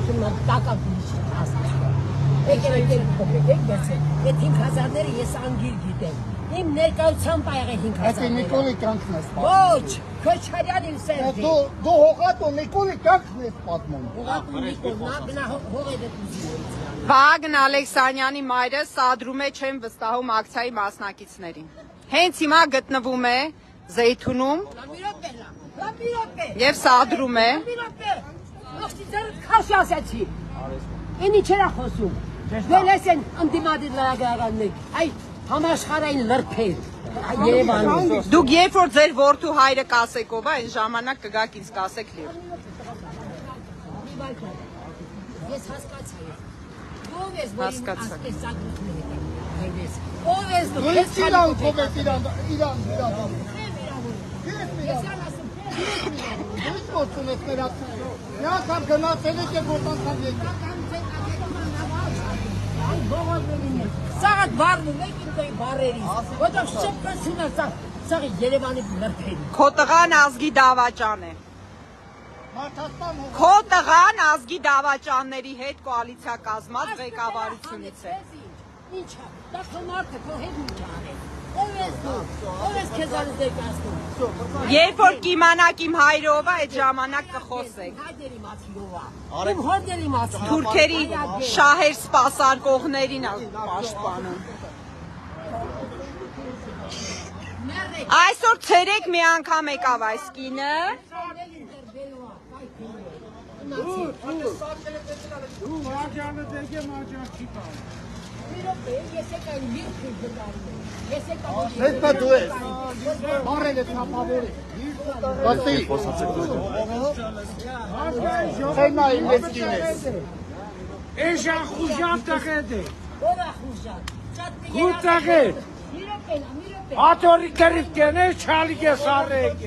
Ակնա տակապի Եկեք փոքրեք դերսը։ Այդ 5000-ները ես անգիր գիտեմ։ Իմ ներկայությամբ ա եղել 5000։ Այդ Նիկոլի կյանքն ես պատմում։ Ոչ, Քոչարյանին Սերժի։ Դու հողատո Նիկոլի կյանքն ես պատմում։ Հողատո Նիկոլնա գնա հողը դուզի։ Վահագն Ալեքսանյանի մայրը սադրում է չեմ վստահում ակցիայի մասնակիցներին։ Հենց հիմա գտնվում է Զեյթունում եւ սադրում է։ Ախտի դեռ քաշ ասացի։ Ինի չերա խոսում։ Դել են անդիմադի լրագրողներ։ Այ համաշխարհային լրբեր։ Երևանում։ Դուք երբ որ ձեր որդու հայրը կասեկով է, այն ժամանակ կգաք ինձ կասեք լիվ։ Ես հասկացա։ Ո՞վ ես որ Հասկացա։ Ո՞վ ես դու։ Ես իրան կողեց իրան։ Ես ասում։ Ես որդուն ես ներացել։ Նա կամ գնացել եք եւ որդան եկել։ Սաղ բարնում եք իմ տոյի բարերից, ոտով շեպկացին է սաղ Երևանի լրբերի։ Քո տղան ազգի դավաճան է։ Քո տղան ազգի դավաճանների հետ կոալիցիա կազմած ղեկավարությունից է։ Ինչ է, դա քո մարդը, քո հետ ինչ արել։ Ով ես դու, ով ես քեզանից դեկասնում։ Երբ որ կիմանաք իմ հայրով է, այդ ժամանակ կխոսեք։ Հայդերի մացիրով է, իմ հորդերի մացիրով։ Թուրքերի շահեր սպասարկողներին է պաշտպանում։ Այսօր ցերեկ մի անգամ եկավ այս կինը։ Մաջանը դեգե մաջան չի կան։ Ես եկա լիրք գտարի։ Ես եկա Հետո դու ես։ Բարել ես ապավորի։ Բացի։ Հենա իմ մեսկին ես։ Էժան խուժան տղետ է։ Ո՞վ է խուժան։ Ու տղետ։ Միրոպեն։ Ատորի կրիվ կենե չալիկ է սարեկ է։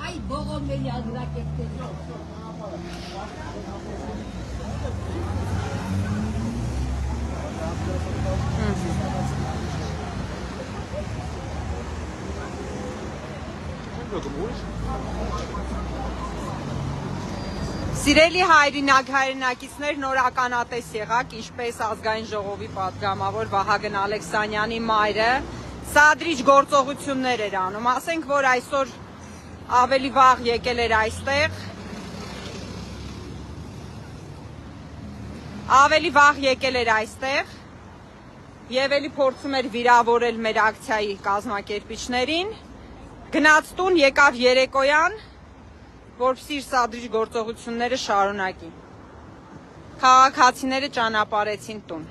Այ բողոմելի ագրակետներ։ Սիրելի հայրենակիցներ, նոր ականատես եղաք, ինչպես ազգային ժողովի պատգամավոր Վահագն Ալեքսանյանի մայրը սադրիչ գործողություններ էր անում, ասենք, որ այսօր ավելի վաղ եկել էր այստեղ, եւ էլի փորձում էր վիրավորել մեր ակցիայի կազմակերպիչներին, գնաց տուն, եկավ երեկոյան, որպեսզի իր սադրիչ գործողությունները շարունակի։ Քաղաքացիները ճանապարհեցին տուն։